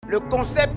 Le concept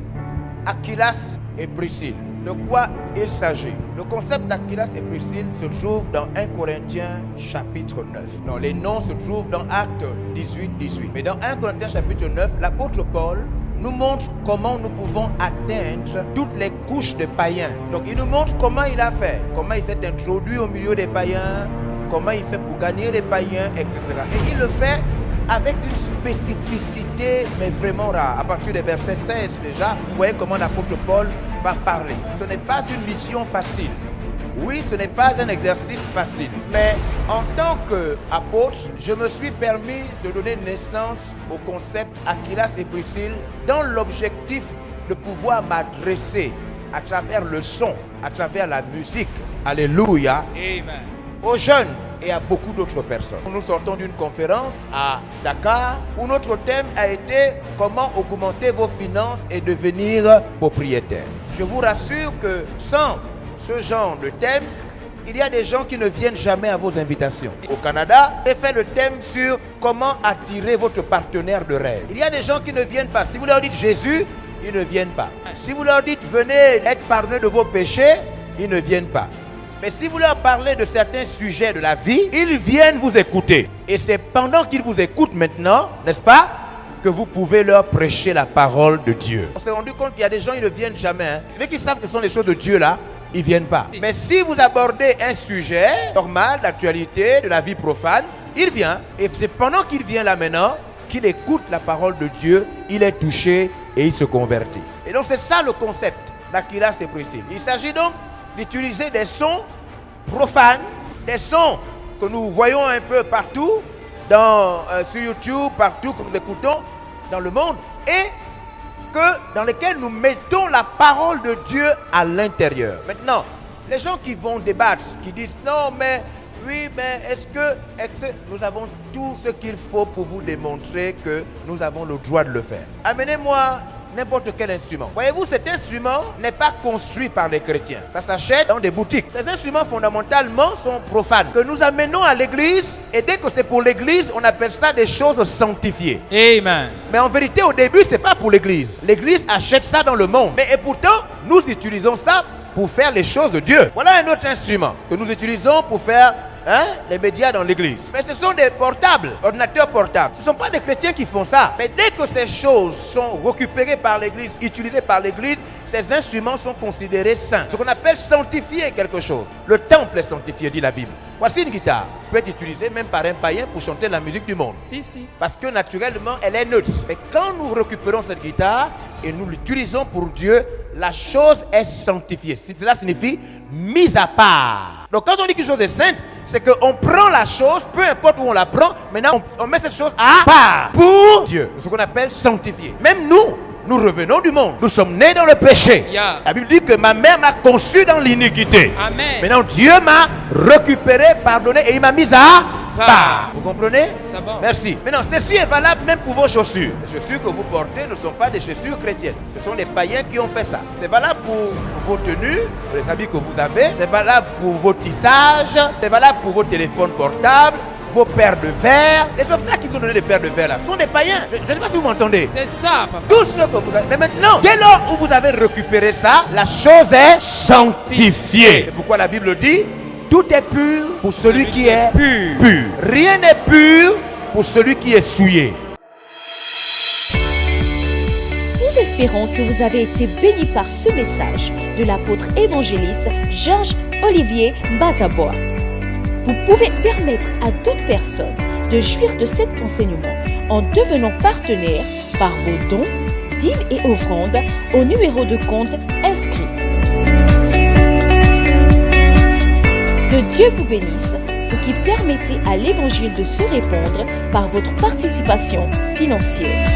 Aquilas et Priscille, de quoi il s'agit? Le concept d'Aquilas et Priscille se trouve dans 1 Corinthiens chapitre 9. Non, les noms se trouvent dans Actes 18. Mais dans 1 Corinthiens chapitre 9, l'apôtre Paul nous montre comment nous pouvons atteindre toutes les couches de païens. Donc il nous montre comment il a fait, comment il s'est introduit au milieu des païens, comment il fait pour gagner les païens, etc. Et il le fait avec une spécificité, mais vraiment rare. À partir du verset 16 déjà, vous voyez comment l'apôtre Paul va parler. Ce n'est pas une mission facile. Oui, ce n'est pas un exercice facile. Mais en tant qu'apôtre, je me suis permis de donner naissance au concept Aquilas et Priscille dans l'objectif de pouvoir m'adresser à travers le son, à travers la musique. Alléluia. Amen. Aux jeunes et à beaucoup d'autres personnes. Nous sortons d'une conférence à Dakar où notre thème a été comment augmenter vos finances et devenir propriétaire. Je vous rassure que sans ce genre de thème, il y a des gens qui ne viennent jamais à vos invitations. Au Canada, j'ai fait le thème sur comment attirer votre partenaire de rêve. Il y a des gens qui ne viennent pas. Si vous leur dites Jésus, ils ne viennent pas. Si vous leur dites venez être pardonné de vos péchés, ils ne viennent pas. Mais si vous leur parlez de certains sujets de la vie, ils viennent vous écouter. Et c'est pendant qu'ils vous écoutent maintenant, n'est-ce pas, que vous pouvez leur prêcher la parole de Dieu. On s'est rendu compte qu'il y a des gens, ils ne viennent jamais. Hein. Ceux qui savent que ce sont les choses de Dieu là, ils ne viennent pas. Mais si vous abordez un sujet normal, d'actualité, de la vie profane, il vient. Et c'est pendant qu'il vient là maintenant, qu'il écoute la parole de Dieu, il est touché et il se convertit. Et donc c'est ça le concept d'Aquilas et Priscille. Il s'agit donc d'utiliser des sons profanes, des sons que nous voyons un peu partout, sur YouTube, partout que nous écoutons dans le monde, et dans lesquels nous mettons la parole de Dieu à l'intérieur. Maintenant, les gens qui vont débattre, qui disent non mais oui mais est-ce que nous avons tout ce qu'il faut pour vous démontrer que nous avons le droit de le faire. Amenez-moi n'importe quel instrument. Voyez-vous, cet instrument n'est pas construit par les chrétiens. Ça s'achète dans des boutiques. Ces instruments fondamentalement sont profanes. Que nous amenons à l'église, et dès que c'est pour l'église, on appelle ça des choses sanctifiées. Amen. Mais en vérité, au début, c'est pas pour l'église. L'église achète ça dans le monde. Mais et pourtant, nous utilisons ça pour faire les choses de Dieu. Voilà un autre instrument que nous utilisons pour faire les médias dans l'église. Mais ce sont des portables, ordinateurs portables. Ce ne sont pas des chrétiens qui font ça. Mais dès que ces choses sont récupérées par l'église, utilisées par l'église, ces instruments sont considérés saints. Ce qu'on appelle sanctifier quelque chose. Le temple est sanctifié, dit la Bible. Voici une guitare. Peut être utilisée même par un païen pour chanter la musique du monde. Si. Parce que naturellement, elle est neutre. Mais quand nous récupérons cette guitare et nous l'utilisons pour Dieu, la chose est sanctifiée. Cela signifie mise à part. Donc quand on dit qu'une chose est sainte, c'est qu'on prend la chose, peu importe où on la prend, maintenant on met cette chose à part pour Dieu. C'est ce qu'on appelle sanctifier. Même nous revenons du monde. Nous sommes nés dans le péché. Yeah. La Bible dit que ma mère m'a conçu dans l'iniquité. Amen. Maintenant Dieu m'a récupéré, pardonné et il m'a mis à part. Vous comprenez? Ça va. Merci. Maintenant, ceci est valable même pour vos chaussures. Les chaussures que vous portez ne sont pas des chaussures chrétiennes. Ce sont les païens qui ont fait ça. C'est valable pour vos tenues, pour les habits que vous avez. C'est valable pour vos tissages. C'est valable pour vos téléphones portables, vos paires de verres. Les sauveteurs qui vous ont donné des paires de verres là sont des païens. Je ne sais pas si vous m'entendez. C'est ça, papa. Tout ce que vous avez. Mais maintenant, dès lors où vous avez récupéré ça, la chose est sanctifiée. C'est pourquoi la Bible dit tout est pur pour celui qui est pur. Rien n'est pur pour celui qui est souillé. Nous espérons que vous avez été bénis par ce message de l'apôtre évangéliste Georges Olivier Bazaboa. Vous pouvez permettre à toute personne de jouir de cet enseignement en devenant partenaire par vos dons, dîmes et offrandes au numéro de compte inscrit. Que Dieu vous bénisse, vous qui permettez à l'évangile de se répandre par votre participation financière.